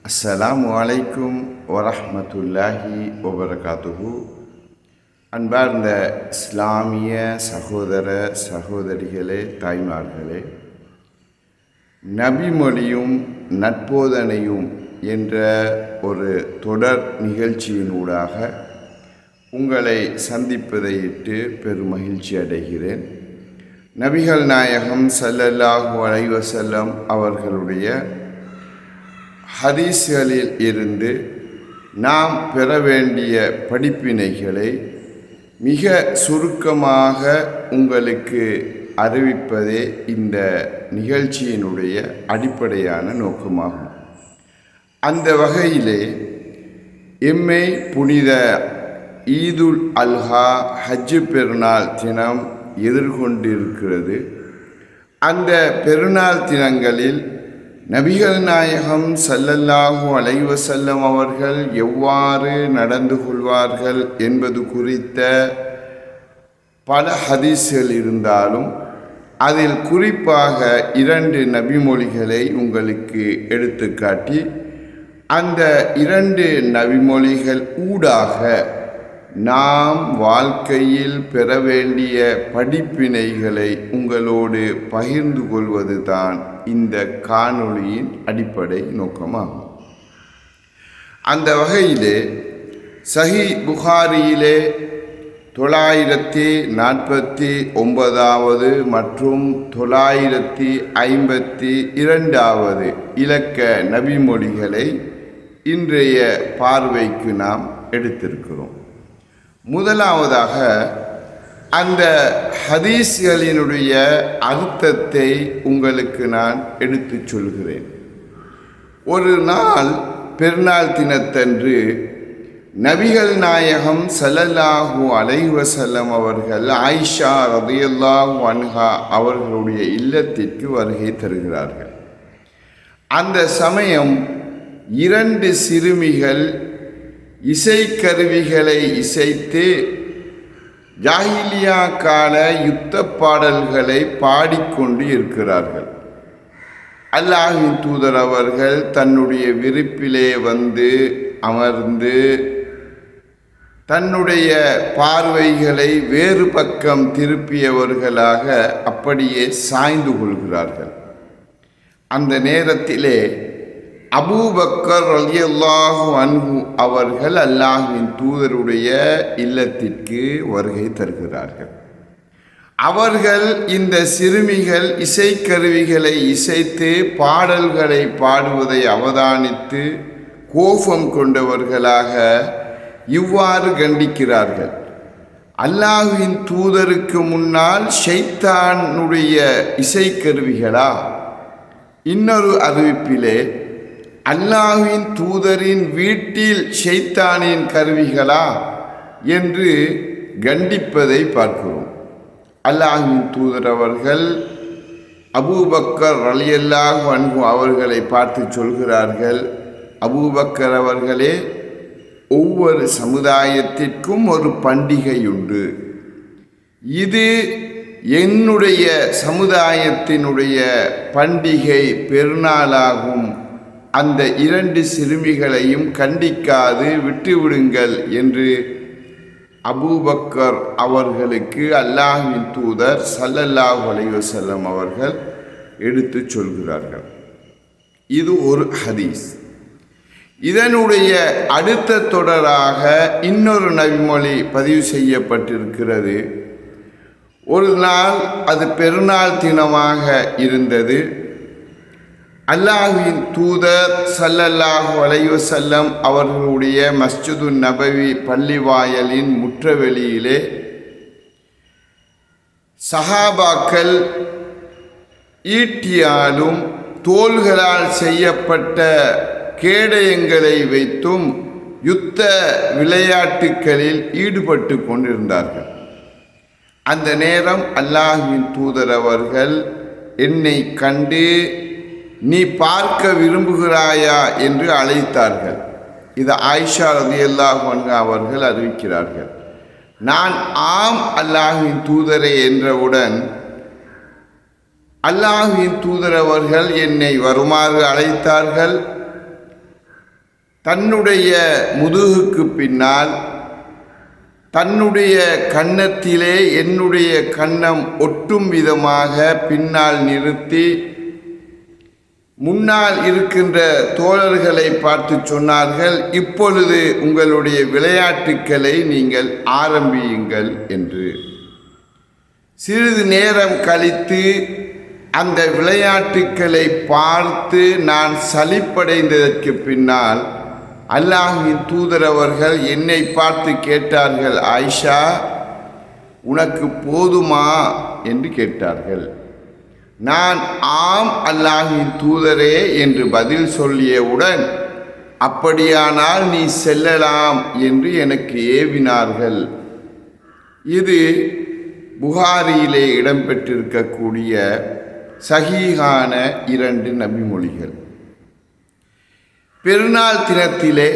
அஸ்ஸலாமு அலைக்கும் வரஹ்மத்துல்லாஹி வபரகாத்துஹு. அன்பார்ந்த இஸ்லாமிய சகோதர சகோதரிகளே, தாய்மார்களே, நபிமொழியும் நட்போதனையும் என்ற ஒரு தொடர் நிகழ்ச்சியினூடாக உங்களை சந்திப்பதையிட்டு பெருமகிழ்ச்சி அடைகிறேன். நபிகள் நாயகம் ஸல்லல்லாஹு அலைஹி வஸல்லம் அவர்களுடைய ஹதீஸ்களில் இருந்து நாம் பெற வேண்டிய படிப்பினைகளை மிக சுருக்கமாக உங்களுக்கு அறிவிப்பதே இந்த நிகழ்ச்சியினுடைய அடிப்படையான நோக்கமாகும். அந்த வகையிலே எம்மை புனித ஈதுல் அல்ஹா ஹஜ்ஜு பெருநாள் தினம் எதிர்கொண்டிருக்கிறது. அந்த பெருநாள் தினங்களில் நபிகள் நாயகம் ஸல்லல்லாஹு அலைஹி வஸல்லம் அவர்கள் எவ்வாறு நடந்து கொள்வார்கள் என்பது குறித்த பல ஹதீஸ்கள் இருந்தாலும் அதில் குறிப்பாக 2 நபிமொழிகளை உங்களுக்கு எடுத்துக்காட்டி அந்த 2 நபிமொழிகள் ஊடாக நாம் வாழ்க்கையில் பெற வேண்டிய படிப்பினைகளை உங்களோடு பகிர்ந்து கொள்வது தான் இந்த காணொளியின் அடிப்படை நோக்கமாகும். அந்த வகையிலே சஹீஹ் புகாரியிலே 949 மற்றும் 952 இலக்க நபிமொழிகளை இன்றைய பார்வைக்கு நாம் எடுத்திருக்கிறோம். முதலாவதாக அந்த ஹதீஸ்களினுடைய அர்த்தத்தை உங்களுக்கு நான் எடுத்துச் சொல்கிறேன். ஒரு நாள் பெருநாள் தினத்தன்று நபிகள் நாயகம் ஸல்லல்லாஹு அலைஹி வஸல்லம் அவர்கள் ஆயிஷா ரலியல்லாஹு அன்ஹா அவர்களுடைய இல்லத்திற்கு வருகை தருகிறார்கள். அந்த சமயம் 2 சிறுமிகள் இசைக்கருவிகளை இசைத்து ஜாஹிலியா கால யுத்த பாடல்களை பாடிக்கொண்டு இருக்கிறார்கள். அல்லாஹ்வின் தூதர் அவர்கள் தன்னுடைய விருப்பிலே வந்து அமர்ந்து தன்னுடைய பார்வைகளை வேறு பக்கம் திருப்பியவர்களாக அப்படியே சாய்ந்து கொள்கிறார்கள். அந்த நேரத்திலே அபூபக்கர் ரலியல்லாஹு அன்ஹு அவர்கள் அல்லாஹ்வின் தூதருடைய இல்லத்திற்கு வருகை தருகிறார்கள். அவர்கள் இந்த சிறுமிகள் இசைக்கருவிகளை இசைத்து பாடல்களை பாடுவதை அவதானித்து கோபம் கொண்டவர்களாக இவ்வாறு கண்டிக்கிறார்கள்: அல்லாஹ்வின் தூதருக்கு முன்னால் ஷைத்தானுடைய இசைக்கருவிகளா? இன்னொரு அறிவிப்பிலே அல்லாஹ்வின் தூதரின் வீட்டில் ஷைத்தானின் கருவிகளா என்று கண்டிப்பதை பார்க்கிறோம். அல்லாஹ்வின் தூதர் அவர்கள் அபூபக்கர் ரலியல்லாஹு அன்ஹு அவர்களை பார்த்து சொல்கிறார்கள்: அபூபக்கர் அவர்களே, ஒவ்வொரு சமுதாயத்திற்கும் ஒரு பண்டிகை உண்டு. இது என்னுடைய சமுதாயத்தினுடைய பண்டிகை பெருநாளாகும். அந்த 2 சிறுமிகளையும் கண்டிக்காது விட்டுவிடுங்கள் என்று அபூபக்கர் அவர்களுக்கு அல்லாஹ்வின் தூதர் ஸல்லல்லாஹு அலைஹி வஸல்லம் அவர்கள் எடுத்து சொல்கிறார்கள். இது ஒரு ஹதீஸ். இதனுடைய அடுத்த தொடராக இன்னொரு நபிமொழி பதிவு செய்யப்பட்டிருக்கிறது. ஒரு நாள் அது பெருநாள் தினமாக இருந்தது. அல்லாஹ்வின் தூதர் ஸல்லல்லாஹு அலைஹி வஸல்லம் அவர்களுடைய மஸ்ஜிது நபவி பள்ளிவாயலின் முற்றவெளியிலே சஹாபாக்கள் ஈட்டியாலும் தோள்களால் செய்யப்பட்ட கேடயங்களை வைத்தும் யுத்த விளையாட்டுகளில் ஈடுபட்டு கொண்டிருந்தார்கள். அந்த நேரம் அல்லாஹ்வின் தூதர் அவர்கள் என்னை கண்டு, நீ பார்க்க விரும்புகிறாயா என்று அழைத்தார்கள். இது ஆயிஷா ரலியல்லாஹு அன்ஹா அவர்கள் அறிவிக்கிறார்கள். நான் ஆம் அல்லாஹ்வின் தூதரே என்றவுடன் அல்லாஹ்வின் தூதர் அவர்கள் என்னை வருமாறு அழைத்தார்கள். தன்னுடைய முதுகுக்கு பின்னால் தன்னுடைய கன்னத்திலே என்னுடைய கன்னம் ஒட்டும் விதமாக பின்னால் நிறுத்தி முன்னால் இருக்கின்ற தோழர்களை பார்த்து சொன்னார்கள், இப்பொழுது உங்களுடைய விளையாட்டுக்களை நீங்கள் ஆரம்பியுங்கள் என்று. சிறிது நேரம் கழித்து அந்த விளையாட்டுக்களை பார்த்து நான் சலிப்படைந்ததற்கு பின்னால் அல்லாஹ்வின் தூதர் அவர்கள் என்னை பார்த்து கேட்டார்கள், ஆயிஷா உனக்கு போதுமா என்று கேட்டார்கள். நான் ஆம் அல்லாஹ்வின் தூதரே என்று பதில் சொல்லியவுடன், அப்படியானால் நீ செல்லலாம் என்று எனக்கு ஏவினார்கள். இது புகாரியிலே இடம்பெற்றிருக்கக்கூடிய சஹீஹான 2 நபிமொழிகள். பெருநாள் தினத்திலே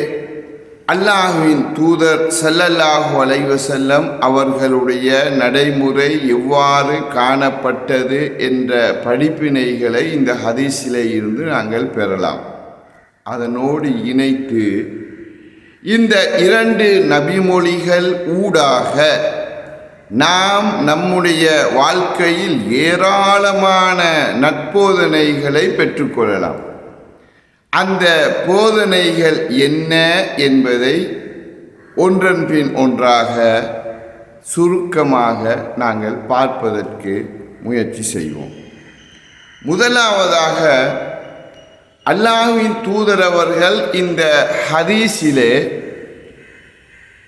அல்லாஹ்வின் தூதர் ஸல்லல்லாஹு அலைஹி வஸல்லம் அவர்களுடைய நடைமுறை எவ்வாறு காணப்பட்டது என்ற படிப்பினைகளை இந்த ஹதீஸிலே இருந்து நாங்கள் பெறலாம். அதனோடு இணைத்து இந்த 2 நபிமொழிகள் ஊடாக நாம் நம்முடைய வாழ்க்கையில் ஏராளமான நற்போதனைகளை பெற்றுக்கொள்ளலாம். அந்த போதனைகள் என்ன என்பதை ஒன்றன் பின் ஒன்றாக சுருக்கமாக நாங்கள் பார்ப்பதற்கு முயற்சி செய்வோம். முதலாவதாக அல்லாஹ்வின் தூதர் அவர்கள் இந்த ஹதீஸிலே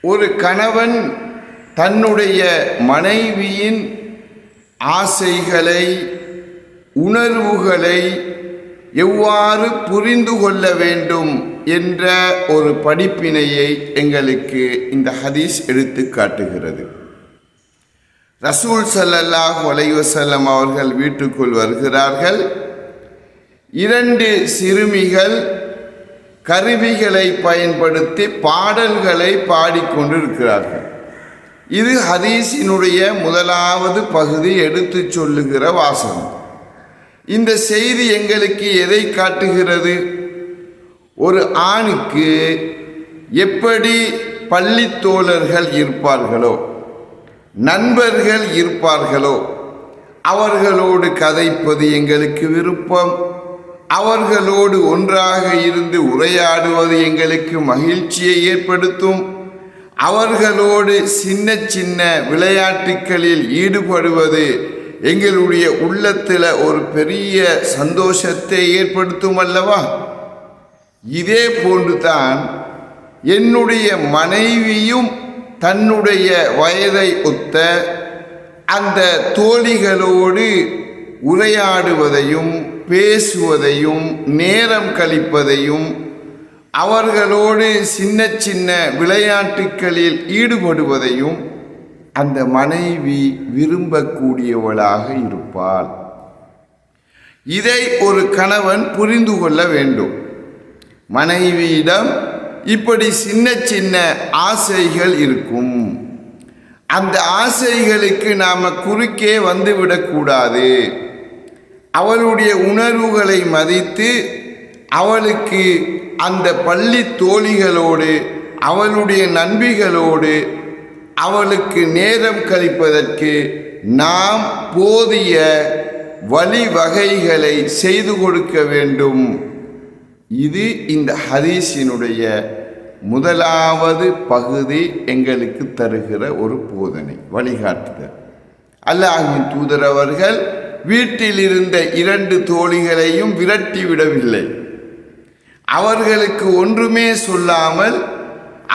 ஒரு கணவன் தன்னுடைய மனைவியின் ஆசைகளை உணர்வுகளை எவ்வாறு புரிந்து கொள்ள வேண்டும் என்ற ஒரு படிப்பினையை எங்களுக்கு இந்த ஹதீஸ் எடுத்து காட்டுகிறது. ரசூல் ஸல்லல்லாஹு அலைஹி வஸல்லம் அவர்கள் வீட்டுக்குள் வருகிறார்கள். 2 சிறுமிகள் கருவிகளை பயன்படுத்தி பாடல்களை பாடிக்கொண்டிருக்கிறார்கள். இது ஹதீஸினுடைய முதலாவது பகுதி எடுத்து சொல்லுகிற வாசகம். இந்த செய்தி எங்களுக்கு எதை காட்டுகிறது? ஒரு ஆணுக்கு எப்படி பள்ளி தோழர்கள் இருப்பார்களோ, நண்பர்கள் இருப்பார்களோ, அவர்களோடு கதைப்பது எங்களுக்கு விருப்பம், அவர்களோடு ஒன்றாக இருந்து உரையாடுவது எங்களுக்கு மகிழ்ச்சியை ஏற்படுத்தும், அவர்களோடு சின்ன சின்ன விளையாட்டுகளில் ஈடுபடுவது எங்களுடைய உள்ளத்தில் ஒரு பெரிய சந்தோஷத்தை ஏற்படுத்தும் அல்லவா? இதே போன்றுதான் என்னுடைய மனைவியும் தன்னுடைய வயதை ஒத்த அந்த தோழிகளோடு உரையாடுவதையும் பேசுவதையும் நேரம் கழிப்பதையும் அவர்களோடு சின்ன சின்ன விளையாட்டுகளில் ஈடுபடுவதையும் அந்த மனைவி விரும்பக்கூடியவளாக இருப்பாள். இதை ஒரு கணவன் புரிந்து கொள்ள வேண்டும். மனைவியிடம் இப்படி சின்ன சின்ன ஆசைகள் இருக்கும். அந்த ஆசைகளுக்கு நாம் குறுக்கே வந்துவிடக்கூடாது. அவளுடைய உணர்வுகளை மதித்து அவளுக்கு அந்த பள்ளி தோழிகளோடு அவளுடைய நண்பிகளோடு அவளுக்கு நேரம் கழிப்பதற்கு நாம் போதிய வழிவகைகளை செய்து கொடுக்க வேண்டும். இது இந்த ஹதீஸினுடைய முதலாவது பகுதி எங்களுக்கு தருகிற ஒரு போதனை, வழிகாட்டுதல். அல்லாஹ்வின் தூதர் அவர்கள் வீட்டில் இருந்த 2 தோழிகளையும் விரட்டிவிடவில்லை. அவர்களுக்கு ஒன்றுமே சொல்லாமல்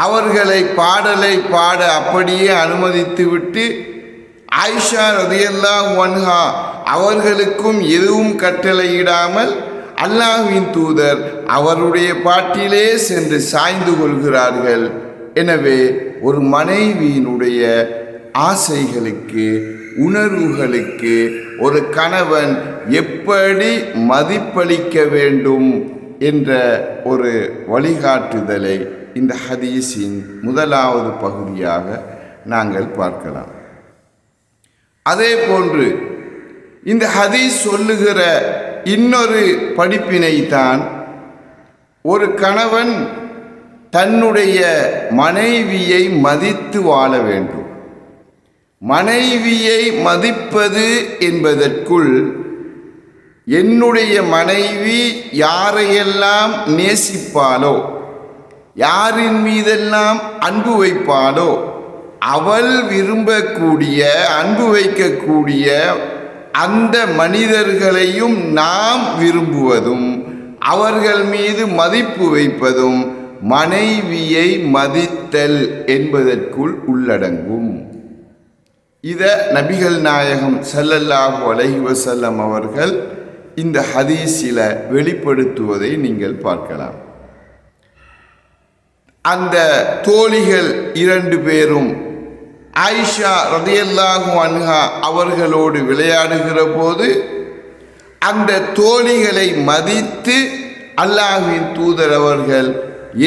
அவர்களை பாடலை பாட அப்படியே அனுமதித்துவிட்டு ஆயிஷா ரலியல்லாஹு அன்ஹா அவர்களுக்கும் எதுவும் கட்டளையிடாமல் அல்லாஹ்வின் தூதர் அவருடைய பாட்டிலே சென்று சாய்ந்து கொள்கிறார்கள். எனவே ஒரு மனைவியினுடைய ஆசைகளுக்கு உணர்வுகளுக்கு ஒரு கணவன் எப்படி மதிப்பளிக்க வேண்டும் என்ற ஒரு வழிகாட்டுதலை இந்த ஹதீஸின் முதலாவது பகுதியாக நாங்கள் பார்க்கலாம். அதே போன்று இந்த ஹதீஸ் சொல்லுகிற இன்னொரு படிப்பினை தான், ஒரு கணவன் தன்னுடைய மனைவியை மதித்து வாழ வேண்டும். மனைவியை மதிப்பது என்பதற்குள் என்னுடைய மனைவி யாரையெல்லாம் நேசிப்பாளோ, யாரின் மீதெல்லாம் அன்பு வைப்பாளோ, அவள் விரும்பக்கூடிய அன்பு வைக்கக்கூடிய அந்த மனிதர்களையும் நாம் விரும்புவதும் அவர்கள் மீது மதிப்பு வைப்பதும் மனைவியை மதித்தல் என்பதற்குள் உள்ளடங்கும். இதை நபிகள் நாயகம் ஸல்லல்லாஹு அலைஹி வஸல்லம் அவர்கள் இந்த ஹதீஸில் வெளிப்படுத்துவதை நீங்கள் பார்க்கலாம். அந்த தோழிகள் 2 பேரும் ஆயிஷா ரலியல்லாஹு அன்ஹா அவர்களோடு விளையாடுகிற போது அந்த தோழிகளை மதித்து அல்லாஹ்வின் தூதர் அவர்கள்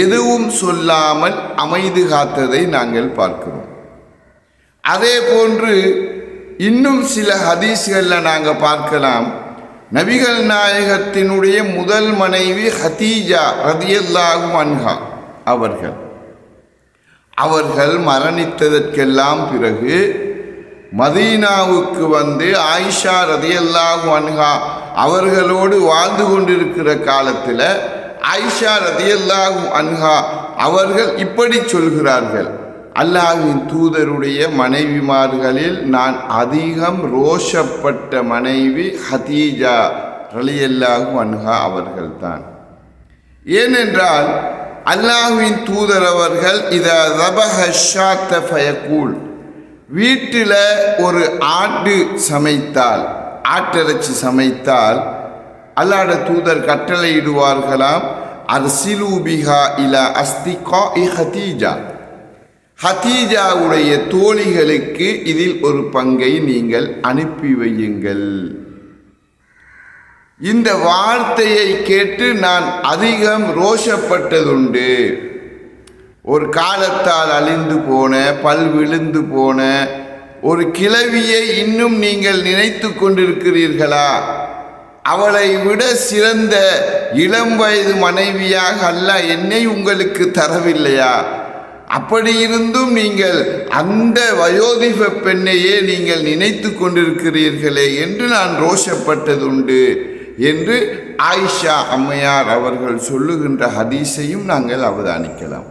எதுவும் சொல்லாமல் அமைதி காத்ததை நாங்கள் பார்க்கிறோம். அதே போன்று இன்னும் சில ஹதீஸ்களில் நாங்கள் பார்க்கலாம். நபிகள் நாயகத்தினுடைய முதல் மனைவி ஹதீஜா ரலியல்லாஹு அன்ஹா அவர்கள் மரணித்ததற்கெல்லாம் பிறகு மதீனாவுக்கு வந்து ஆயிஷா ரலியல்லாஹு அன்ஹா அவர்களோடு வாழ்ந்து கொண்டிருக்கிற காலத்தில் ஆயிஷா ரலியல்லாஹு அன்ஹா அவர்கள் இப்படி சொல்கிறார்கள், அல்லாஹ்வின் தூதருடைய மனைவிமார்களில் நான் அதிகம் ரோஷப்பட்ட மனைவி ஹதீஜா ரலியல்லாஹு அன்ஹா அவர்கள்தான். ஏனென்றால் அல்லாஹ்வின் தூதர் அவர்கள் இதா தபஹ ஷாத்த ஃபயகூல், வீட்டில் ஒரு ஆட்டு சமைத்தால், ஆட்டிறைச்சி சமைத்தால் அல்லாஹ்ட தூதர் கட்டளையிடுவார்களாம், அர்சிலு பிஹா இலா அஸ்திகாஇ ஹதீஜா, ஹதீஜாவுடைய தோழிகளுக்கு இதில் ஒரு பங்கை நீங்கள் அனுப்பி வையுங்கள். இந்த வார்த்தையை கேட்டு நான் அதிகம் ரோஷப்பட்டதுண்டு. ஒரு காலத்தால் அழிந்து போன, பல் விழுந்து போன ஒரு கிழவியை இன்னும் நீங்கள் நினைத்து கொண்டிருக்கிறீர்களா? அவளை விட சிறந்த இளம் வயது மனைவியாக அல்லாஹ் என்னை உங்களுக்கு தரவில்லையா? அப்படி இருந்தும் நீங்கள் அந்த வயோதிப பெண்ணையே நீங்கள் நினைத்து கொண்டிருக்கிறீர்களே என்று நான் ரோஷப்பட்டதுண்டு என்று ஆயிஷா அம்மையார் அவர்கள் சொல்லுகின்ற ஹதீஸையும் நாங்கள் அவதானிக்கலாம்.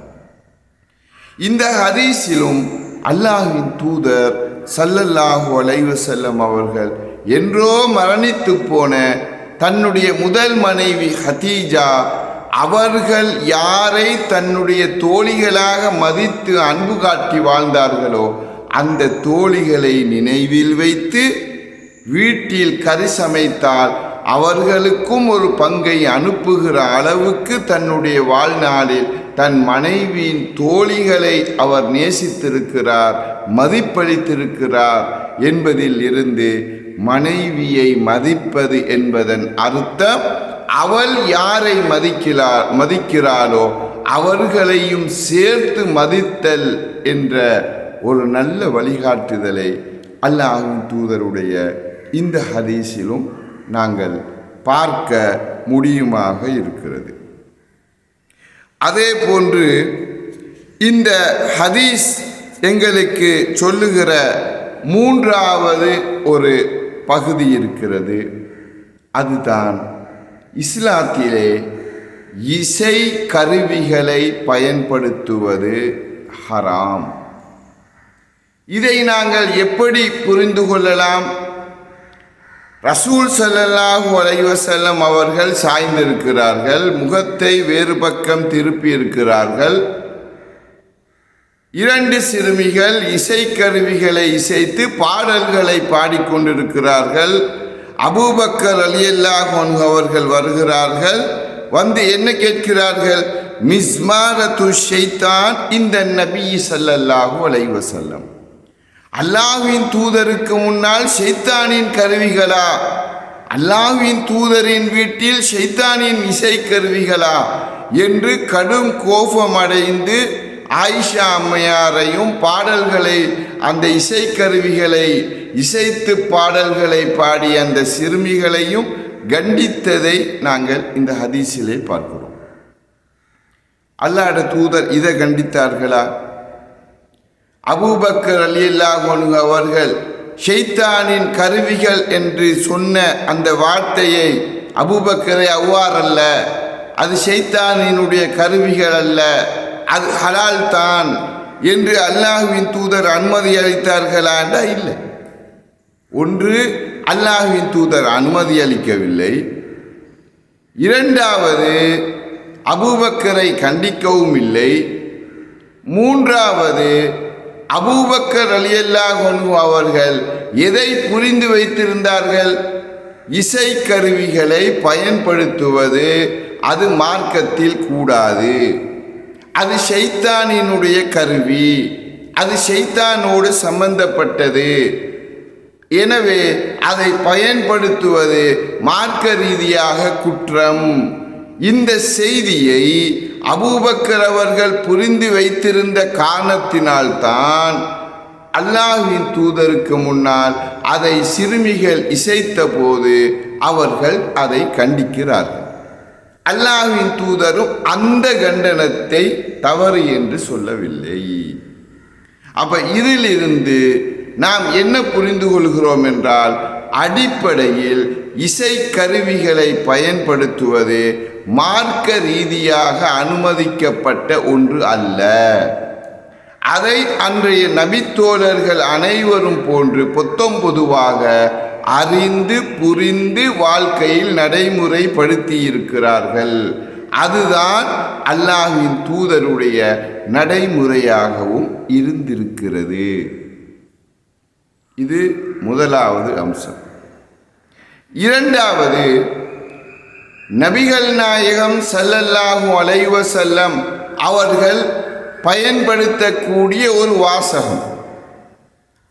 இந்த ஹதீஸிலும் அல்லாஹ்வின் தூதர் ஸல்லல்லாஹு அலைஹி வஸல்லம் அவர்கள் என்றோ மரணித்து போன தன்னுடைய முதல் மனைவி ஹதீஜா அவர்கள் யாரை தன்னுடைய தோழிகளாக மதித்து அன்பு காட்டி வாழ்ந்தார்களோ அந்த தோழிகளை நினைவில் வைத்து வீட்டில் கறி சமைத்தால் அவர்களுக்கும் ஒரு பங்கை அனுப்புகிற அளவுக்கு தன்னுடைய வாழ்நாளில் தன் மனைவியின் தோழிகளை அவர் நேசித்திருக்கிறார், மதிப்பளித்திருக்கிறார் என்பதில் இருந்து மனைவியை மதிப்பது என்பதன் அர்த்தம் அவள் யாரை மதிக்கிறாளோ அவர்களையும் சேர்த்து மதித்தல் என்ற ஒரு நல்ல வழிகாட்டுதலை அல்லாஹ்வின் தூதருடைய இந்த ஹதீஸிலும் நாங்கள் பார்க்க முடியுமாக இருக்கிறது. அதே போன்று இந்த ஹதீஸ் எங்களுக்கு சொல்லுகிற 3வது ஒரு பகுதி இருக்கிறது. அதுதான் இஸ்லாத்திலே இசை கருவிகளை பயன்படுத்துவது ஹராம். இதை நாங்கள் எப்படி புரிந்து கொள்ளலாம்? ரசூல் ஸல்லல்லாஹு அலைஹி வஸல்லம் அவர்கள் சாய்ந்திருக்கிறார்கள், முகத்தை வேறு பக்கம் திருப்பி இருக்கிறார்கள். 2 சிறுமிகள் இசைக்கருவிகளை இசைத்து பாடல்களை பாடிக்கொண்டிருக்கிறார்கள். அபூபக்கர் ரலியல்லாஹு அன்ஹு அவர்கள் வருகிறார்கள். வந்து என்ன கேட்கிறார்கள்? மிஸ்மாரத்து ஷைத்தான் இந்த நபி ஸல்லல்லாஹு அலைஹி வஸல்லம், அல்லாஹ்வின் தூதருக்கு முன்னால் ஷைத்தானின் கருவிகளா? அல்லாஹ்வின் தூதரின் வீட்டில் ஷைத்தானின் இசை கருவிகளா என்று கடும் கோபமடைந்து ஆயிஷா அம்மையாரையும் பாடல்களை, அந்த இசைக்கருவிகளை இசைத்து பாடல்களை பாடிய அந்த சிறுமிகளையும் கண்டித்ததை நாங்கள் இந்த ஹதீஸிலே பார்க்கிறோம். அல்லாஹ்வுடைய தூதர் இதை கண்டித்தார்களா? அபூபக்கர் ரலியல்லாஹு அன்ஹு அவர்கள் ஷைத்தானின் கருவிகள் என்று சொன்ன அந்த வார்த்தையை அபூபக்கரை அவ்வாறல்ல, அது ஷைத்தானினுடைய கருவிகள் அல்ல, அது ஹலால் தான் என்று அல்லாஹ்வின் தூதர் அனுமதி அளித்தார்களா என்றால் இல்லை. ஒன்று, அல்லாஹ்வின் தூதர் அனுமதி அளிக்கவில்லை. இரண்டாவது, அபூபக்கரை கண்டிக்கவும் இல்லை. மூன்றாவது, அபூபக்கர் ரலியல்லாஹு அன்ஹு அவர்கள் எதை புரிந்து வைத்திருந்தார்கள்? இசைக்கருவிகளை பயன்படுத்துவது அது மார்க்கத்தில் கூடாது, அது ஷைத்தானினுடைய கருவி, அது ஷைத்தானோடு சம்பந்தப்பட்டது, எனவே அதை பயன்படுத்துவது மார்க்க ரீதியாக குற்றம். இந்த செய்தியை அபூபக்கர் அவர்கள் புரிந்து வைத்திருந்த காரணத்தினால்தான் அல்லாஹ்வின் தூதருக்கு முன்னால் அதை சிறுமிகள் இசைத்த போது அவர்கள் அதை கண்டிக்கிறார்கள். அல்லாஹ்வின் தூதரும் அந்த கண்டனத்தை தவறு என்று சொல்லவில்லை. அப்ப இதிலிருந்து நாம் என்ன புரிந்து கொள்கிறோம் என்றால், அடிப்படையில் இசை கருவிகளை பயன்படுத்துவது மார்க்க ரீதியாக அனுமதிக்கப்பட்ட ஒன்று அல்ல. அதை அன்றைய நபித்தோழர்கள் அனைவரும் போன்று பொதுவாக அறிந்து புரிந்து வாழ்க்கையில் நடைமுறைப்படுத்தி இருக்கிறார்கள். அதுதான் அல்லாஹ்வின் தூதருடைய நடைமுறையாகவும் இருந்திருக்கிறது. இது முதலாவது அம்சம். இரண்டாவது, நபிகள் நாயகம் ஸல்லல்லாஹு அலைஹி வஸல்லம் அவர்கள் பயன்படுத்தக்கூடிய ஒரு வாசகம்.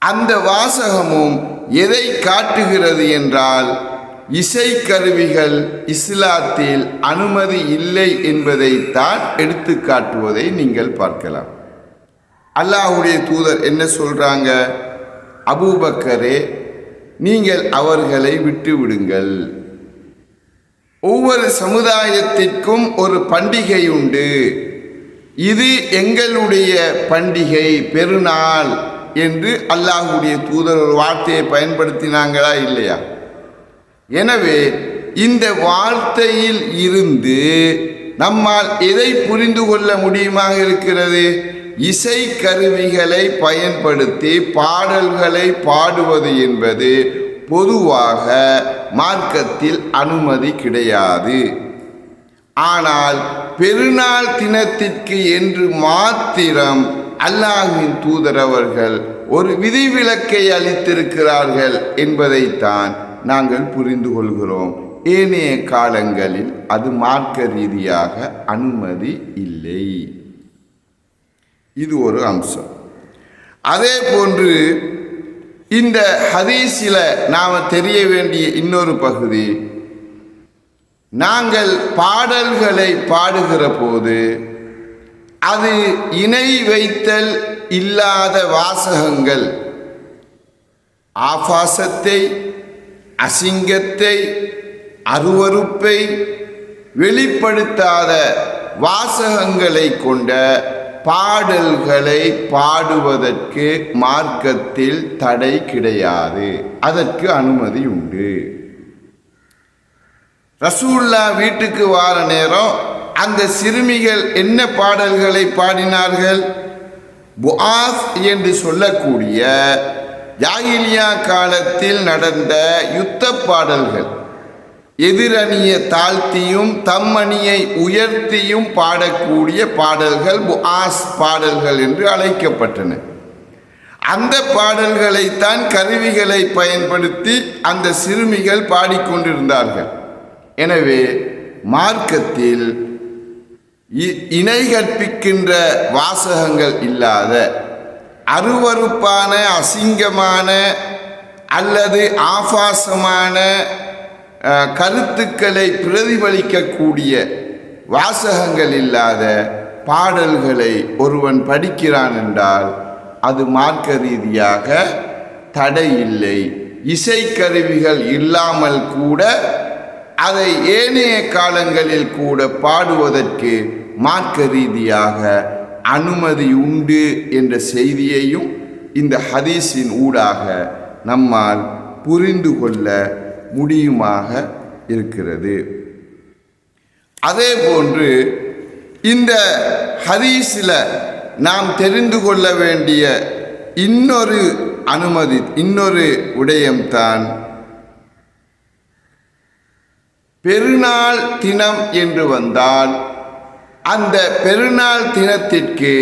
அந்த வாசகமும் எதை காட்டுகிறது என்றால், இசைக்கருவிகள் இஸ்லாத்தில் அனுமதி இல்லை என்பதைத்தான் எடுத்து காட்டுவதை நீங்கள் பார்க்கலாம். அல்லாஹ்வுடைய தூதர் என்ன சொல்றாங்க? அபூபக்கரே, நீங்கள் அவர்களை விட்டு விடுங்கள். ஒவ்வொரு சமுதாயத்திற்கும் ஒரு பண்டிகை உண்டு, இது எங்களுடைய பண்டிகை, பெருநாள் என்று அல்லாஹ்வுடைய தூதர் ஒரு வார்த்தையை பயன்படுத்தினாங்களா இல்லையா? எனவே இந்த வார்த்தையில் இருந்து நம்மால் எதை புரிந்து கொள்ள முடியுமாக இருக்கிறது? இசை கருவிகளை பயன்படுத்தி பாடல்களை பாடுவது என்பது பொதுவாக மார்க்கத்தில் அனுமதி கிடையாது. ஆனால் பெருநாள் தினத்திற்கு என்று மாத்திரம் அல்லாஹ்வின் தூதர் அவர்கள் ஒரு விதிவிலக்கை அளித்திருக்கிறார்கள் என்பதைத்தான் நாங்கள் புரிந்து கொள்கிறோம். ஏனைய காலங்களில் அது மார்க்க ரீதியாக அனுமதி இல்லை. இது ஒரு அம்சம். அதே போன்று இந்த ஹதீஸில் நாம் தெரிய வேண்டிய இன்னொரு பகுதி, நாங்கள் பாடல்களை பாடுகிற போது அது இணை வைத்தல் இல்லாத வாசகங்கள், ஆபாசத்தை, அசிங்கத்தை, அருவருப்பை வெளிப்படுத்தாத வாசகங்களை கொண்ட பாடல்களை பாடுவதற்கு மார்க்கத்தில் தடை கிடையாது, அதற்கு அனுமதி உண்டு. ரசூலுல்லாஹ் வீட்டுக்கு வார நேரம் அந்த சிறுமிகள் என்ன பாடல்களை பாடினார்கள்? புஆஸ் என்று சொல்லக்கூடிய ஜாகிலியா காலத்தில் நடந்த யுத்த பாடல்கள், எதிரணியை தாழ்த்தியும் தம் அணியை உயர்த்தியும் பாடக்கூடிய பாடல்கள் புஆஸ் பாடல்கள் என்று அழைக்கப்பட்டன. அந்த பாடல்களைத்தான் கருவிகளை பயன்படுத்தி அந்த சிறுமிகள் பாடிக்கொண்டிருந்தார்கள். எனவே மார்க்கத்தில் இணை கற்பிக்கின்ற வாசகங்கள் இல்லாத, அருவருப்பான, அசிங்கமான அல்லது ஆபாசமான கருத்துக்களை பிரதிபலிக்கக்கூடிய வாசகங்கள் இல்லாத பாடல்களை ஒருவன் படிக்கிறான் என்றால் அது மார்க்க ரீதியாக தடை இல்லை. இசைக்கருவிகள் இல்லாமல் கூட அதை ஏனைய காலங்களில் கூட பாடுவதற்கு மார்க்க ரீதியாக அனுமதி உண்டு என்ற செய்தியையும் இந்த ஹதீஸின் ஊடாக நம்மால் புரிந்து கொள்ள முடியுமாக இருக்கிறது. அதே போன்று இந்த ஹதீஸில் நாம் தெரிந்து கொள்ள வேண்டிய இன்னொரு விடயம்தான் பெருநாள் தினம் என்று வந்தால் அந்த பெருநாள் தினத்திற்கு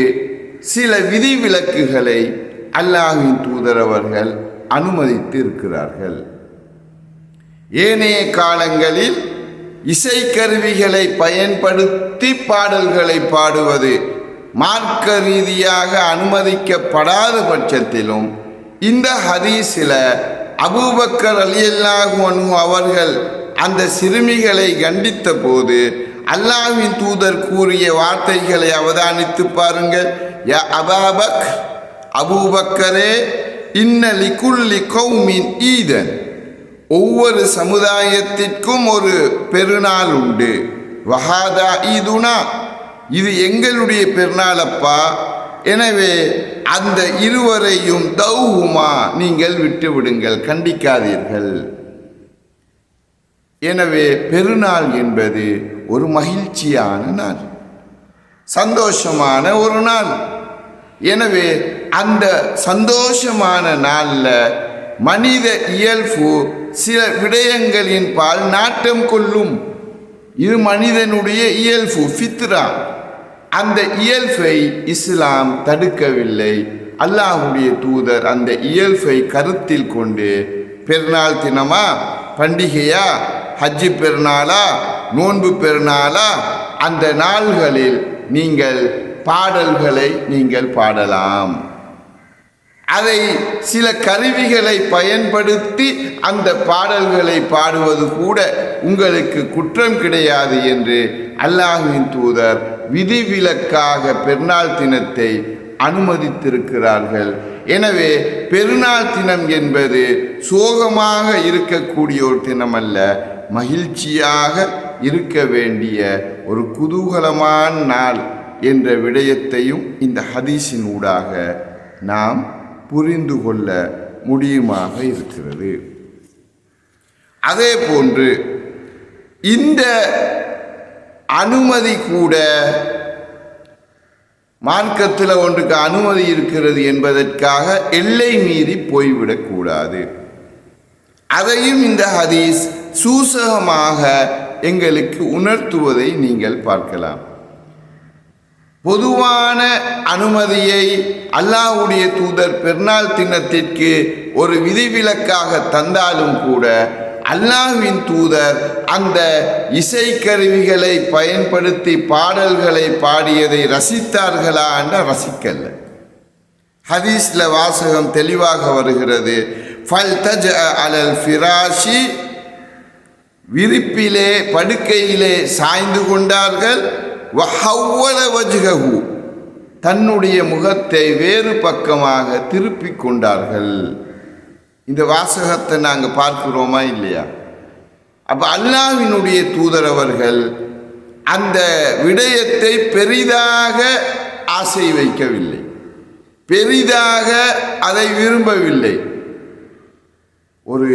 சில விதிவிலக்குகளை அல்லாஹ்வின் தூதர் அவர்கள் அனுமதித்து இருக்கிறார்கள். ஏனைய காலங்களில் இசைக்கருவிகளை பயன்படுத்தி பாடல்களை பாடுவது மார்க்க ரீதியாக அனுமதிக்கப்படாத பட்சத்திலும் இந்த ஹதீஸில் அபூபக்கர் ரலியல்லாஹு அன்ஹு அவர்கள் அந்த சிறுமிகளை கண்டித்த போது அல்லாஹ்வின் தூதர் கூறிய வார்த்தைகளை அவதானித்து பாருங்கள். யா அபாபக், அபூபக்கரே, இன்ன லிகுல்லி கௌமின் ஈதன், ஒவ்வொரு சமுதாயத்திற்கும் ஒரு பெருநாள் உண்டு. வஹாதா ஈதுனா, இது எங்களுடைய பெருநாள் அப்பா. எனவே அந்த இருவரையும் தௌஹுமா, நீங்கள் விட்டுவிடுங்கள், கண்டிக்காதீர்கள். எனவே பெருநாள் என்பது ஒரு மகிழ்ச்சியான நாள், சந்தோஷமான ஒரு நாள். எனவே அந்த சந்தோஷமான நாளில் மனித இயல்பு சில விடயங்களின் பால் நாட்டம் கொள்ளும். இது மனிதனுடைய இயல்பு, ஃபித்ரா. அந்த இயல்பை இஸ்லாம் தடுக்கவில்லை. அல்லாஹ்வுடைய தூதர் அந்த இயல்பை கருத்தில் கொண்டு பெருநாள் தினமா, பண்டிகையா, ஹஜ்ஜி பெருநாளா, நோன்பு பெருநாளா, அந்த நாள்களில் நீங்கள் பாடல்களை நீங்கள் பாடலாம். அதை சில கருவிகளை பயன்படுத்தி அந்த பாடல்களை பாடுவது கூட உங்களுக்கு குற்றம் கிடையாது என்று அல்லாஹ்வின் தூதர் விதிவிலக்காக பெருநாள் தினத்தை அனுமதித்திருக்கிறார்கள். எனவே பெருநாள் தினம் என்பது சோகமாக இருக்கக்கூடிய ஒரு தினம் அல்ல, மகிழ்ச்சியாக இருக்க வேண்டிய ஒரு குதூகலமான நாள் என்ற விடயத்தையும் இந்த ஹதீஸின் ஊடாக நாம் புரிந்து கொள்ள முடியுமாக இருக்கிறது. அதே போன்று இந்த அனுமதி கூட மார்க்கத்தில் ஒன்றுக்கு அனுமதி இருக்கிறது என்பதற்காக எல்லை மீறி போய்விடக்கூடாது. அதையும் இந்த ஹதீஸ் சூசகமாக எங்களுக்கு உணர்த்துவதை நீங்கள் பார்க்கலாம். பொதுவான அனுமதியை அல்லாஹ்வுடைய தூதர் பெருநாள் தினத்திற்கு ஒரு விதிவிலக்காக தந்தாலும் கூட அல்லாஹ்வின் தூதர் அந்த இசைக்கருவிகளை பயன்படுத்தி பாடல்களை பாடியதை ரசித்தார்களா என்ற ரசிக்கல்ல. ஹதீஸ்ல வாசகம் தெளிவாக வருகிறது. ஃபல்தஜ அலல் ஃபிராஷி, விரிப்பிலே படுக்கையிலே சாய்ந்து கொண்டார்கள். வஹவ்வல வஜ்ஹஹு, தன்னுடைய முகத்தை வேறு பக்கமாக திருப்பிக் கொண்டார்கள். இந்த வாசகத்தை நாங்கள் பார்க்கிறோமா இல்லையா? அப்போ அல்லாஹ்வினுடைய தூதர் அவர்கள் அந்த விடயத்தை பெரிதாக ஆசை வைக்கவில்லை, பெரிதாக அதை விரும்பவில்லை. ஒரு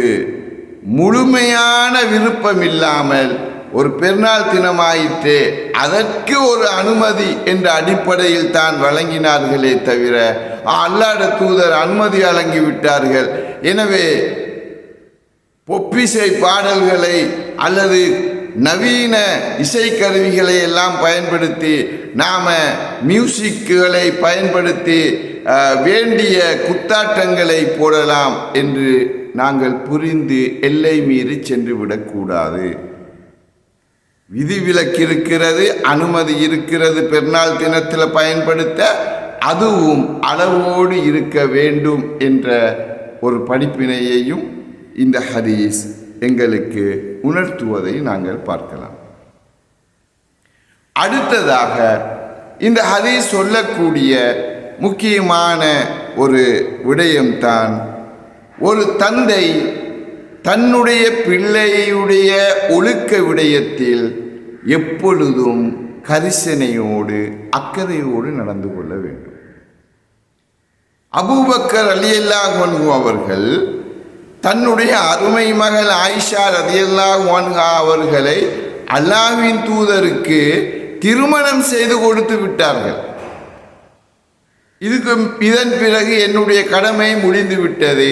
முழுமையான விருப்பம் இல்லாமல் ஒரு பெருநாள் தினமாயிற்றே, அதற்கு ஒரு அனுமதி என்ற அடிப்படையில் தான் வழங்கினார்களே தவிர அல்லாஹ்வுடைய தூதர் அனுமதி வழங்கி விட்டார்கள். எனவே பொப்பிசை பாடல்களை அல்லது நவீன இசைக்கருவிகளை எல்லாம் பயன்படுத்தி நாம் மியூசிக்குகளை பயன்படுத்தி வேண்டிய குத்தாட்டங்களை போடலாம் என்று நாங்கள் புரிந்து எல்லை மீறி சென்று விடக்கூடாது. விதிவிலக்கு இருக்கிறது, அனுமதி இருக்கிறது பெருநாள் தினத்தில் பயன்படுத்த, அதுவும் அளவோடு இருக்க வேண்டும் என்ற ஒரு படிப்பினையையும் இந்த ஹதீஸ் எங்களுக்கு உணர்த்துவதை நாங்கள் பார்க்கலாம். அடுத்ததாக இந்த ஹதீஸ் சொல்லக்கூடிய முக்கியமான ஒரு விடயம்தான், ஒரு தந்தை தன்னுடைய பிள்ளையுடைய ஒழுக்க விடயத்தில் எப்பொழுதும் கரிசனையோடு அக்கறையோடு நடந்து கொள்ள வேண்டும். அபூபக்கர் ரலியல்லாஹு அன்ஹு அவர்கள் தன்னுடைய அருமை மகள் ஆயிஷா ரலியல்லாஹு அன்ஹா அவர்களை அல்லாஹ்வின் தூதருக்கு திருமணம் செய்து கொடுத்து விட்டார்கள். இதன் பிறகு என்னுடைய கடமை முடிந்து விட்டது,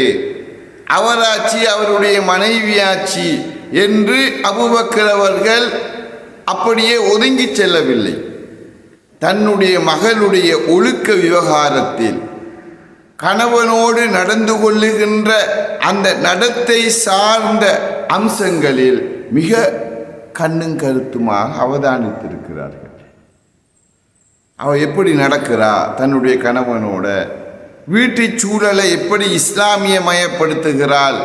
அவராட்சி அவருடைய மனைவியாட்சி என்று அபூபக்கர் அவர்கள் அப்படியே ஒதுங்கி செல்லவில்லை. தன்னுடைய மகளுடைய ஒழுக்க விவகாரத்தில் கணவனோடு நடந்து கொள்ளுகின்ற அந்த நடத்தை சார்ந்த அம்சங்களில் மிக கண்ணும் கருத்துமாக அவதானித்திருக்கிறார்கள். அவள் எப்படி நடக்கிறா, தன்னுடைய கணவனோட வீட்டு சூழலை எப்படி இஸ்லாமியமயப்படுத்துகிறாள்,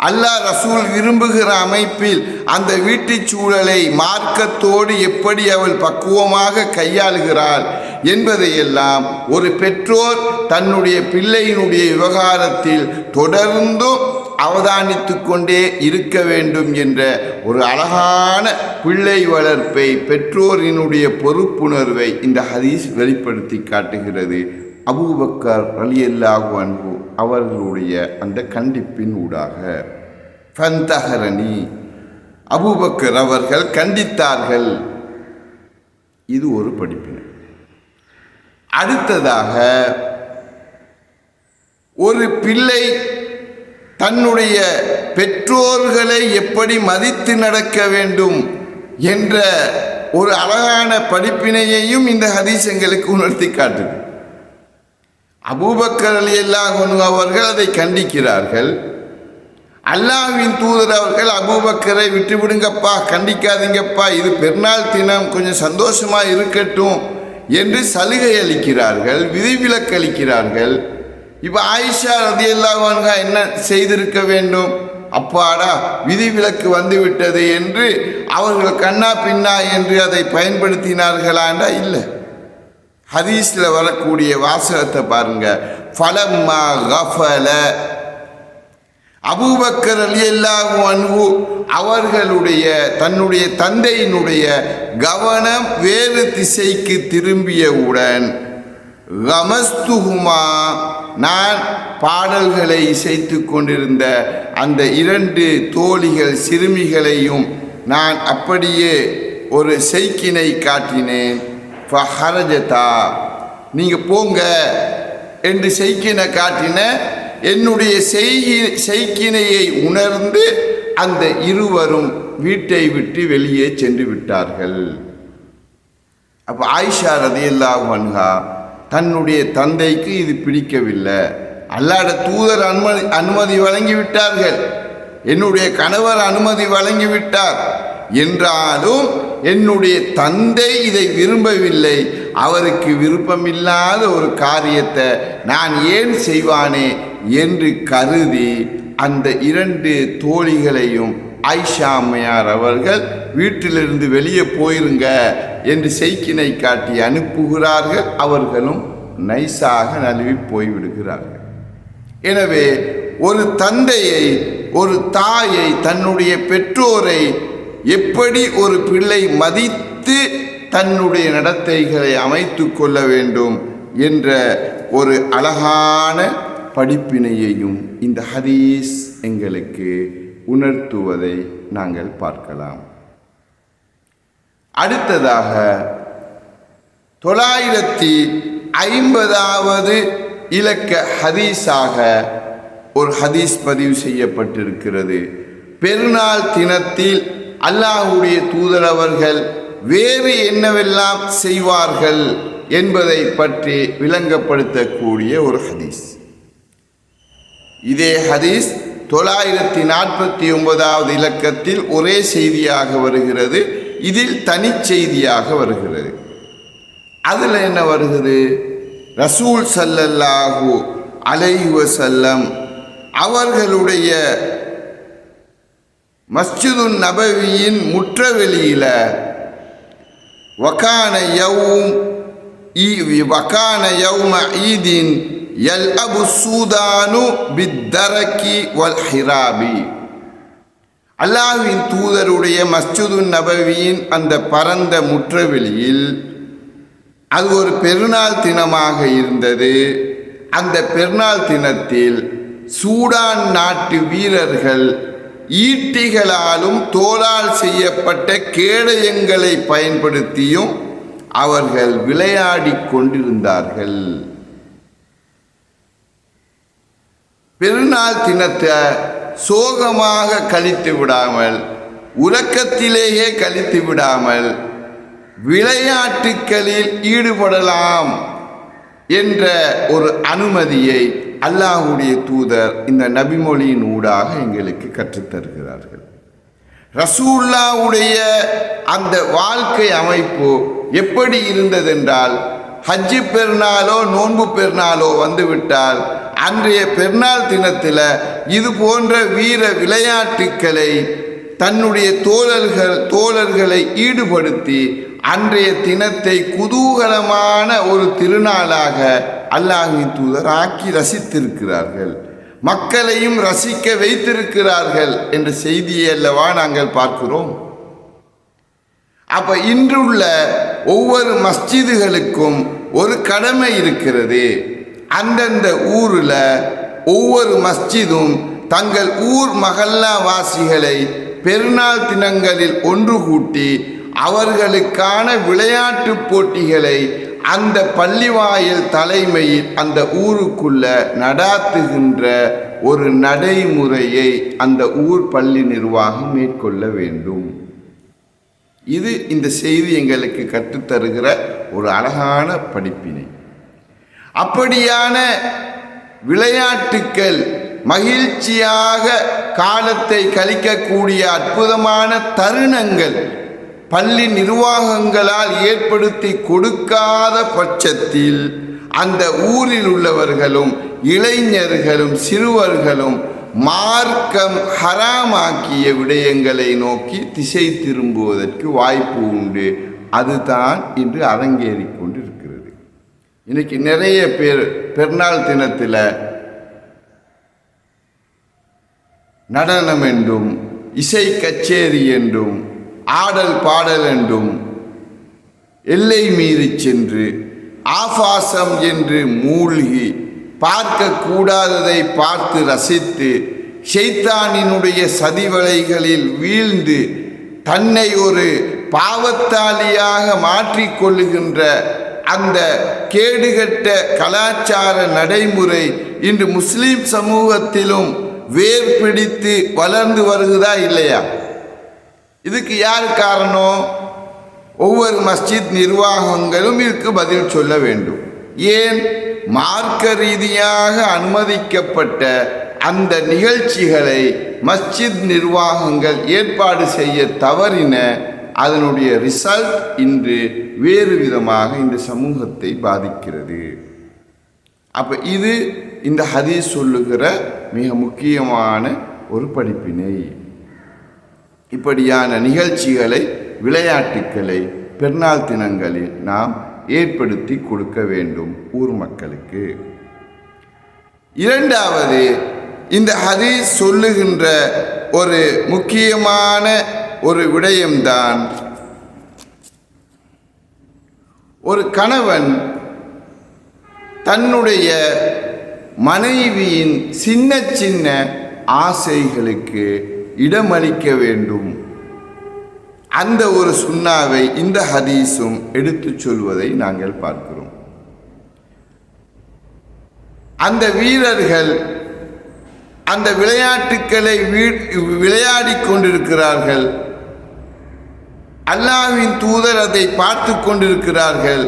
அல்லாஹ் ரசூல் விரும்புகிற அமைப்பில் அந்த வீட்டு சூழலை மார்க்கத்தோடு எப்படி அவள் பக்குவமாக கையாளுகிறாள் என்பதையெல்லாம் ஒரு பெற்றோர் தன்னுடைய பிள்ளையினுடைய விவகாரத்தில் தொடர்ந்தும் அவதானித்து கொண்டே இருக்க வேண்டும் என்ற ஒரு அழகான பிள்ளை வளர்ப்பை, பெற்றோரினுடைய பொறுப்புணர்வை இந்த ஹதீஸ் வெளிப்படுத்தி காட்டுகிறது. அபூபக்கர் ரலியல்லாஹு அன்ஹு அவர்களுடைய அந்த கண்டிப்பின் ஊடாக ஃபந்தஹரனி, அபூபக்கர் அவர்கள் கண்டித்தார்கள். இது ஒரு படிப்பினை. அடுத்ததாக, ஒரு பிள்ளை தன்னுடைய பெற்றோர்களை எப்படி மதித்து நடக்க வேண்டும் என்ற ஒரு அழகான படிப்பினையையும் இந்த ஹதீஸ் எங்களுக்கு உணர்த்தி காட்டுது. அபூபக்கர் ரலியல்லாஹு அன்ஹு அவர்கள் அதை கண்டிக்கிறார்கள். அல்லாஹ்வின் தூதர் அவர்கள் அபூபக்கரை விட்டுவிடுங்கப்பா, கண்டிக்காதீங்கப்பா, இது பெருநாள் தினம், கொஞ்சம் சந்தோஷமாக இருக்கட்டும் என்று சலுகை அளிக்கிறார்கள், விதிவிலக்கு அளிக்கிறார்கள். இப்போ ஆயிஷா ரலியல்லாஹு அன்ஹா என்ன செய்திருக்க வேண்டும்? அப்பாடா, விதிவிலக்கு வந்துவிட்டது என்று அவர்கள் கண்ணா பின்னா என்று அதை பயன்படுத்தினார்களாண்டா? இல்லை. ஹதீஸில் வரக்கூடிய வாசகத்தை பாருங்க. ஃபலம்மா கஃபல, அபூபக்கர் ரலியல்லாஹு அன்ஹு அவர்களுடைய தன்னுடைய தந்தையினுடைய கவனம் வேறு திசைக்கு திரும்பியவுடன், கமஸ்துஹுமா, நான் பாடல்களை இசைத்து கொண்டிருந்த அந்த 2 தோழிகள் சிறுமிகளையும் நான் அப்படியே ஒரு செய்கினை காட்டினேன். ஃபஹரஜதா, நீங்கள் போங்க என்று செய்கினை காட்டின. என்னுடைய செய்கினையை உணர்ந்து அந்த இருவரும் வீட்டை விட்டு வெளியே சென்று விட்டார்கள். அப்போ ஆயிஷா ரலியல்லாஹு அன்ஹா தன்னுடைய தந்தைக்கு இது பிடிக்கவில்லை. அல்லாஹ்வுடைய தூதர் அனுமதி வழங்கிவிட்டார்கள், என்னுடைய கணவர் அனுமதி வழங்கிவிட்டார் என்றாலும் என்னுடைய தந்தை இதை விரும்பவில்லை. அவருக்கு விருப்பமில்லாத ஒரு காரியத்தை நான் ஏன் செய்வானே என்று கருதி அந்த 2 தோழிகளையும் ஆயிஷா அம்மையார் அவர்கள் வீட்டிலிருந்து வெளியே போயிருங்க என்று செய்கினை காட்டி அனுப்புகிறார்கள். அவர்களும் நைஸாக நழுவி போய்விடுகிறார்கள். எனவே ஒரு தந்தையை, ஒரு தாயை, தன்னுடைய பெற்றோரை எப்படி ஒரு பிள்ளை மதித்து தன்னுடைய நடத்தைகளை அமைத்து கொள்ள வேண்டும் என்ற ஒரு அழகான படிப்பினையையும் இந்த ஹதீஸ் எங்களுக்கு உணர்த்துவதை நாங்கள் பார்க்கலாம். அடுத்ததாக 950வது இலக்க ஹதீஸாக ஒரு ஹதீஸ் பதிவு செய்யப்பட்டிருக்கிறது. பெருநாள் தினத்தில் அல்லாஹ்வுடைய தூதர் அவர்கள் வேறு என்னவெல்லாம் செய்வார்கள் என்பதை பற்றி விளங்கப்படுத்தக்கூடிய ஒரு ஹதீஸ். இதே ஹதீஸ் 949வது இலக்கத்தில் ஒரே செய்தியாக வருகிறது, இதில் தனி செய்தியாக வருகிறது. அதில் என்ன வருகிறது? ரசூல் ஸல்லல்லாஹு அலைஹி வஸல்லம் அவர்களுடைய மஸ்ஜிது நபவியின் முற்றவெளியில் வகான யௌம ஈதின் யல்அபு சூதானு பித்தரக்கி வல் ஹிராபி. அல்லாஹ்வின் தூதருடைய மஸ்ஜிதுன் நபவியின் அந்த பரந்த முற்றவெளியில் அது ஒரு பெருநாள் தினமாக இருந்தது. அந்த பெருநாள் தினத்தில் சூடான் நாட்டு வீரர்கள் ஈட்டிகளாலும் தோளால் செய்யப்பட்ட கேடயங்களை பயன்படுத்தியும் அவர்கள் விளையாடி கொண்டிருந்தார்கள். பெருநாள் தினத்தை சோகமாக கழித்து விடாமல், உறக்கத்திலேயே கழித்து விடாமல் விளையாட்டுகளில் ஈடுபடலாம் என்ற ஒரு அனுமதியை அல்லாஹ்வுடைய தூதர் இந்த நபிமொழியின் ஊடாக எங்களுக்கு கற்றுத்தருகிறார்கள். ரசூலுல்லாஹ்வுடைய அந்த வாழ்க்கை அமைப்பு எப்படி இருந்ததென்றால், ஹஜ்ஜி பெருநாளோ நோன்பு பெருநாளோ வந்துவிட்டால் அன்றைய பெருநாள் தினத்தில் இது போன்ற வீர விளையாட்டுக்களை தன்னுடைய தோழர்களை ஈடுபடுத்தி அன்றைய தினத்தை குதூகலமான ஒரு திருநாளாக அல்லாஹ்வின் தூதர் ஆக்கி ரசித்திருக்கிறார்கள். மக்களையும் ரசிக்க வைத்திருக்கிறார்கள் என்ற செய்தியை அல்லவா நாங்கள் பார்க்கிறோம். அப்ப இன்றுள்ள ஒவ்வொரு மஸ்ஜிதுகளுக்கும் ஒரு கடமை இருக்கிறது. அந்தந்த ஊரில் ஒவ்வொரு மஸ்ஜிதும் தங்கள் ஊர் மஹல்லா வாசிகளை பெருநாள் தினங்களில் ஒன்று கூட்டி அவர்களுக்கான விளையாட்டு போட்டிகளை அந்த பள்ளிவாயில் தலைமையில் அந்த ஊருக்குள்ள நடாத்துகின்ற ஒரு நடைமுறையை அந்த ஊர் பள்ளி நிர்வாகம் மேற்கொள்ள வேண்டும். இது இந்த செய்தி எங்களுக்கு கற்றுத்தருகிற ஒரு அழகான படிப்பினை. அப்படியான விளையாட்டுக்கள் மகிழ்ச்சியாக காலத்தை கழிக்கக்கூடிய அற்புதமான தருணங்கள் பள்ளி நிர்வாகங்களால் ஏற்படுத்தி கொடுக்காத பட்சத்தில் அந்த ஊரில் உள்ளவர்களும் இளைஞர்களும் சிறுவர்களும் மார்க்கம் ஹராமாக்கிய விடயங்களை நோக்கி திசை திரும்புவதற்கு வாய்ப்பு உண்டு. அதுதான் இன்று அரங்கேறி கொண்டிருக்கிறது. இன்னைக்கு நிறைய பேர் பெருநாள் தினத்தில் நடனம் என்றும் இசை கச்சேரி என்றும் ஆடல் பாடல் என்றும் எல்லை மீறி சென்று ஆபாசம் என்று மூழ்கி பார்க்கக்கூடாததை பார்த்து ரசித்து ஷைத்தானினுடைய சதிவலைகளில் வீழ்ந்து தன்னை ஒரு பாவத்தாளியாக மாற்றிக்கொள்ளுகின்ற அந்த கேடுகட்ட கலாச்சார நடைமுறை இன்று முஸ்லிம் சமூகத்திலும் வேர் பிடித்து வளர்ந்து வருகிறதா இல்லையா? இதுக்கு யார் காரணம்? ஒவ்வொரு மஸ்ஜித் நிர்வாகங்களும் இதுக்கு பதில் சொல்ல வேண்டும். ஏன்? மார்க்க ரீதியாக அனுமதிக்கப்பட்ட அந்த நிகழ்ச்சிகளை மஸ்ஜித் நிர்வாகங்கள் ஏற்பாடு செய்ய தவறின அதனுடைய ரிசல்ட் இன்று வேறு விதமாக இந்த சமூகத்தை பாதிக்கிறது. அப்போ இது இந்த ஹதீஸ் சொல்லுகிற மிக முக்கியமான ஒரு படிப்பினை. இப்படியான நிகழ்ச்சிகளை விளையாட்டுக்களை பெருநாள் தினங்களில் நாம் ஏற்படுத்தி கொடுக்க வேண்டும் ஊர் மக்களுக்கு. இரண்டாவது, இந்த ஹதீஸ் சொல்லுகின்ற ஒரு முக்கியமான ஒரு விடயம்தான், ஒரு கணவன் தன்னுடைய மனைவியின் சின்ன சின்ன ஆசைகளுக்கு இடமளிக்க வேண்டும். அந்த ஒரு சுன்னாவை இந்த ஹதீஸும் எடுத்துச் சொல்வதை நாங்கள் பார்க்கிறோம். அந்த வீரர்கள் அந்த விளையாட்டுக்களை விளையாடி கொண்டிருக்கிறார்கள். அல்லாஹ்வின் தூதர் அதை பார்த்து கொண்டிருக்கிறார்கள்.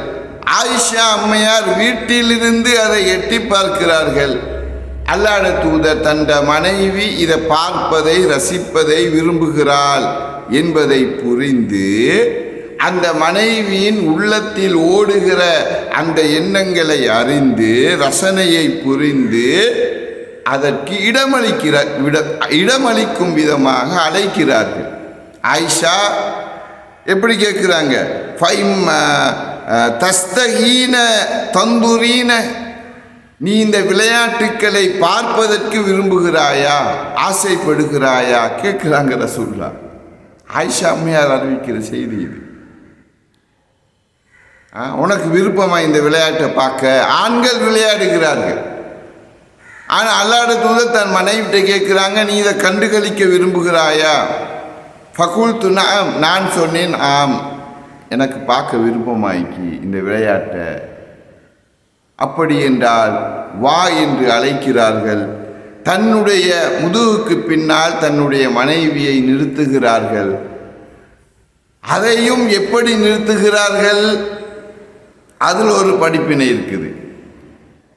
ஆயிஷா அம்மையார் வீட்டிலிருந்து அதை எட்டி பார்க்கிறார்கள். அல்லாஹ்வுடைய தூதர் தந்த மனைவி இதை பார்ப்பதை ரசிப்பதை விரும்புகிறாள் என்பதை புரிந்து அந்த மனைவியின் உள்ளத்தில் ஓடுகிற அந்த எண்ணங்களை அறிந்து ரசனையை புரிந்து அதற்கு இடமளிக்கும் விதமாக அழைக்கிறார்கள். ஆயிஷா எப்படி கேட்குறாங்க? தஸ்தஹீன தந்துரீன, நீ இந்த விளையாட்டுக்களை பார்ப்பதற்கு விரும்புகிறாயா, ஆசைப்படுகிறாயா கேட்கிறாங்க ரசூலுல்லாஹ். ஆயிஷா அம்மையார் அறிவிக்கிற செய்தி இது. உனக்கு விருப்பமா இந்த விளையாட்டை பார்க்க? ஆண்கள் விளையாடுகிறார்கள். ஆனால் அல்லாஹ்வுடைய தூதர் தன் மனைவிட்ட கேட்குறாங்க, நீ இதை கண்டுகளிக்க விரும்புகிறாயா? ஃபகுல்து நஅம், நான் சொன்னேன் ஆம், எனக்கு பார்க்க விருப்பமாயிக்கு இந்த விளையாட்டை. அப்படி என்றால் வா என்று அழைக்கிறார்கள். தன்னுடைய முதுகுக்கு பின்னால் தன்னுடைய மனைவியை நிறுத்துகிறார்கள். அதையும் எப்படி நிறுத்துகிறார்கள்? அதில் ஒரு படிப்பினை இருக்குது.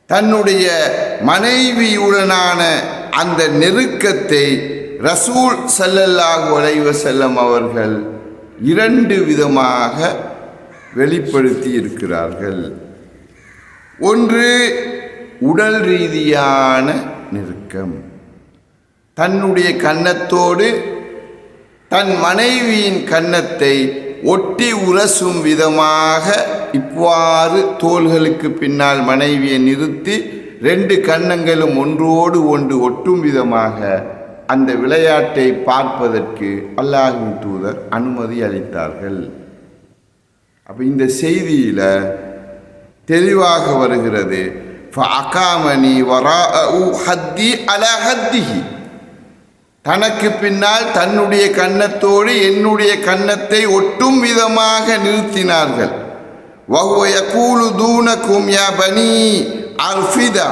தன்னுடைய மனைவியுடனான அந்த நெருக்கத்தை ரசூல் ஸல்லல்லாஹு அலைஹி வஸல்லம் அவர்கள் 2 விதமாக வெளிப்படுத்தி இருக்கிறார்கள். ஒன்று உடல் ரீதியான நெருக்கம். தன்னுடைய கன்னத்தோடு தன் மனைவியின் கன்னத்தை ஒட்டி உரசும் விதமாக இவ்வாறு தோள்களுக்கு பின்னால் மனைவியை நிறுத்தி 2 கன்னங்களும் ஒன்றோடு ஒன்று ஒட்டும் விதமாக அந்த விளையாட்டை பார்ப்பதற்கு அல்லாஹ்வின் தூதர் அனுமதி அளித்தார்கள். அப்போ இந்த செய்தியில் தெளிவாக வருகிறது, ஃபஅகாமனி வராஅு ஹத்தி அலா ஹத்திஹி, தனக்கு பின்னால் தன்னுடைய கன்னத்தோடு என்னுடைய கன்னத்தை ஒட்டும் விதமாக நிறுத்தினார்கள். வஹுவ யகூலு தூனகும் யா பனி அர்ஃபிதா,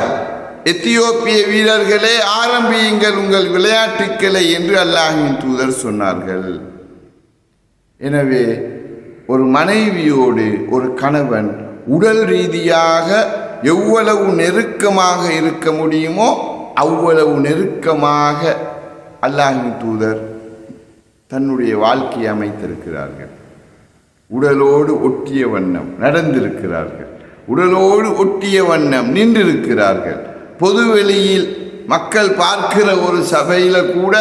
எத்தியோப்பிய வீரர்களே ஆரம்பியுங்கள் உங்கள் விளையாட்டுக்களை என்று அல்லாஹ்வின் தூதர் சொன்னார்கள். எனவே ஒரு மனைவியோடு ஒரு கணவன் உடல் ரீதியாக எவ்வளவு நெருக்கமாக இருக்க முடியுமோ அவ்வளவு நெருக்கமாக அல்லாஹ்வின் தூதர் தன்னுடைய வாழ்க்கையை அமைத்திருக்கிறார்கள். உடலோடு ஒட்டிய வண்ணம் நடந்திருக்கிறார்கள். உடலோடு ஒட்டிய வண்ணம் நின்றிருக்கிறார்கள். பொதுவெளியில் மக்கள் பார்க்கிற ஒரு சபையில் கூட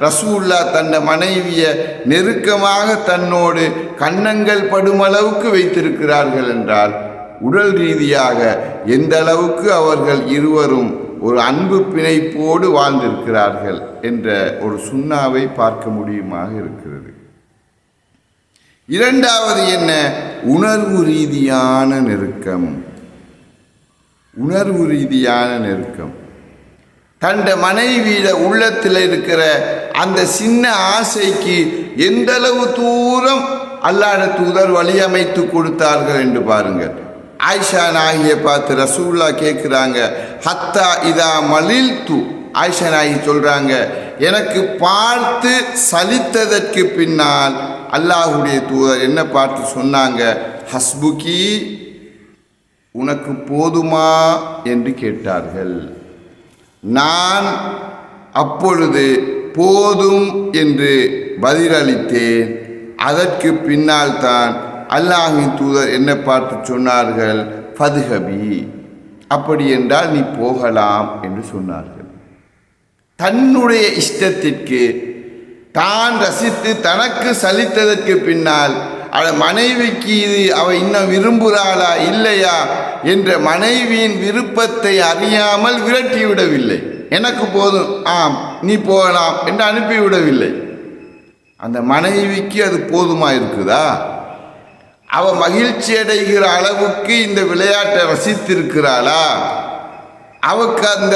ரசூலுல்லாஹ் தன்னை மனைவியை நெருக்கமாக தன்னோடு கன்னங்கள் படுமளவுக்கு வைத்திருக்கிறார்கள் என்றால் உடல் ரீதியாக எந்த அளவுக்கு அவர்கள் இருவரும் ஒரு அன்பு பிணைப்போடு வாழ்ந்திருக்கிறார்கள் என்ற ஒரு சுண்ணாவை பார்க்க முடியுமாக இருக்கிறது. இரண்டாவது என்ன? உணர்வு ரீதியான நெருக்கம். உணர்வு ரீதியான நெருக்கம். தன் மனைவியில உள்ளத்தில் இருக்கிற அந்த சின்ன ஆசைக்கு எந்த அளவு தூரம் அல்லாஹ்வுடைய தூதர் வழியமைத்து கொடுத்தார்கள் என்று பாருங்கள். ஆயிஷா நாகியை பார்த்து ரசூலுல்லாஹ் கேட்குறாங்க, ஹத்தா இதா மலில் து, ஆயிஷா நாகி சொல்கிறாங்க, எனக்கு பார்த்து சலித்ததற்கு பின்னால் அல்லாஹ்வுடைய தூதர் என்ன பார்த்து சொன்னாங்க, ஹஸ்புகி, உனக்கு போதுமா என்று கேட்டார்கள். நான் அப்பொழுது போதும் என்று பதிலளித்தேன். அதற்கு பின்னால் தான் அல்லாஹ்வின் தூதர் என்ன பார்த்து சொன்னார்கள், ஃபத்ஹபி, அப்படி என்றால் நீ போகலாம் என்று சொன்னார்கள். தன்னுடைய இஷ்டத்திற்கு தான் ரசித்து தனக்கு சலித்ததற்கு பின்னால் மனைவிக்கு இது அவ இன்னும் விரும்புகிறாளா இல்லையா என்ற மனைவியின் விருப்பத்தை அறியாமல் விரட்டிவிடவில்லை. எனக்கு போதும், ஆம் நீ போகலாம் என்று அனுப்பிவிடவில்லை. அந்த மனைவிக்கு அது போதுமா இருக்குதா? அவ மகிழ்ச்சி அடைகிற அளவுக்கு இந்த விளையாட்டை ரசித்திருக்கிறாளா? அவக்கு அந்த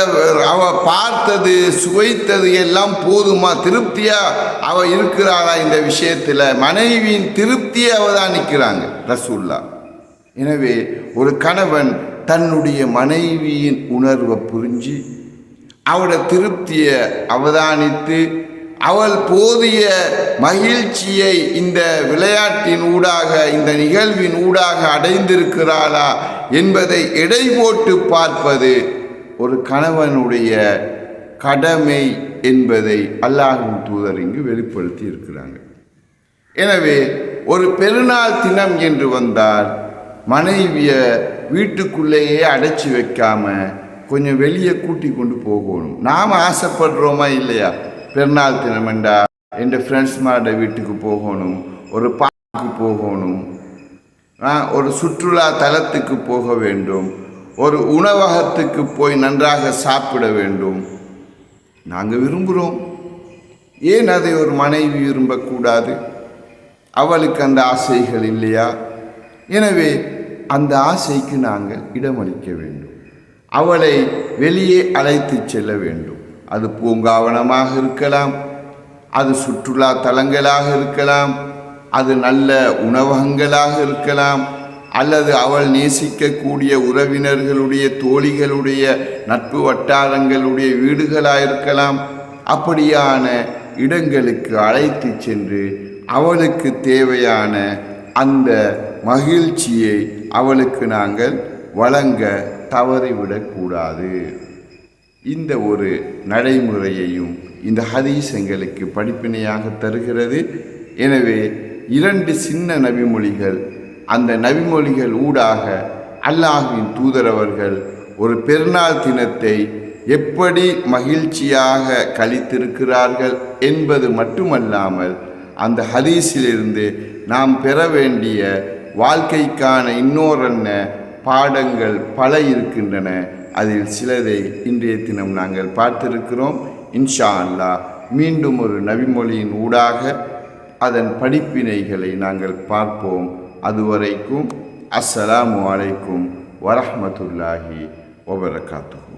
அவ பார்த்தது சுவைத்தது எல்லாம் போதுமா? திருப்தியா அவ இருக்கிறாளா? இந்த விஷயத்தில் மனைவியின் திருப்தியை அவதானிக்கிறாங்க ரசூலுல்லாஹ். எனவே ஒரு கணவன் தன்னுடைய மனைவியின் உணர்வை புரிஞ்சு அவளோட திருப்தியை அவதானித்து அவள் போதிய மகிழ்ச்சியை இந்த விளையாட்டின் ஊடாக இந்த நிகழ்வின் ஊடாக அடைந்திருக்கிறாளா என்பதை எடை போட்டு பார்ப்பது ஒரு கணவனுடைய கடமை என்பதை அல்லாஹ்வின் தூதர் இங்கு வெளிப்படுத்தி இருக்கிறாங்க. எனவே ஒரு பெருநாள் தினம் என்று வந்தால் மனைவியை வீட்டுக்குள்ளேயே அடைச்சி வைக்காம கொஞ்சம் வெளியே கூட்டி கொண்டு போகணும். நாம் ஆசைப்படுறோமா இல்லையா? பெருநாள் தினம் என்றா என் ஃப்ரெண்ட்ஸ்மாரோட வீட்டுக்கு போகணும், ஒரு பார்க்குக்கு போகணும், ஒரு சுற்றுலா தலத்துக்கு போக வேண்டும், ஒரு உணவகத்துக்கு போய் நன்றாக சாப்பிட வேண்டும். நாங்கள் விரும்புகிறோம். ஏன் அதை ஒரு மனைவி விரும்பக்கூடாது? அவளுக்கு அந்த ஆசைகள் இல்லையா? எனவே அந்த ஆசைக்கு நாங்கள் இடமளிக்க வேண்டும். அவளை வெளியே அழைத்து செல்ல வேண்டும். அது பூங்காவனமாக இருக்கலாம், அது சுற்றுலா தலங்களாக இருக்கலாம், அது நல்ல உணவகங்களாக இருக்கலாம், அல்லது அவள் நேசிக்கக்கூடிய உறவினர்களுடைய தோழிகளுடைய நட்பு வட்டாரங்களுடைய வீடுகளாக இருக்கலாம். அப்படியான இடங்களுக்கு அழைத்து சென்று அவளுக்கு தேவையான அந்த மகிழ்ச்சியை அவளுக்கு நாங்கள் வழங்க தவறிவிடக்கூடாது. இந்த ஒரு நடைமுறையையும் இந்த ஹதீஸ் எங்களுக்கு படிப்பினையாக தருகிறது. எனவே 2 சின்ன நபிமொழிகள், அந்த நபிமொழிகள் ஊடாக அல்லாஹ்வின் தூதரவர்கள் ஒரு பெருநாள் தினத்தை எப்படி மகிழ்ச்சியாக கழித்திருக்கிறார்கள் என்பது மட்டுமல்லாமல் அந்த ஹதீஸிலிருந்து நாம் பெற வேண்டிய வாழ்க்கைக்கான இன்னொரன்ன பாடங்கள் பல இருக்கின்றன. அதில் சிலதை இன்றைய தினம் நாங்கள் பார்த்திருக்கிறோம். இன்ஷா அல்லாஹ் மீண்டும் ஒரு நபிமொழியின் ஊடாக அதன் படிப்பினைகளை நாங்கள் பார்ப்போம். அதுவரைக்கும் அஸ்ஸலாமு அலைக்கும் வரஹ்மத்துல்லாஹி வபரகாத்துஹு.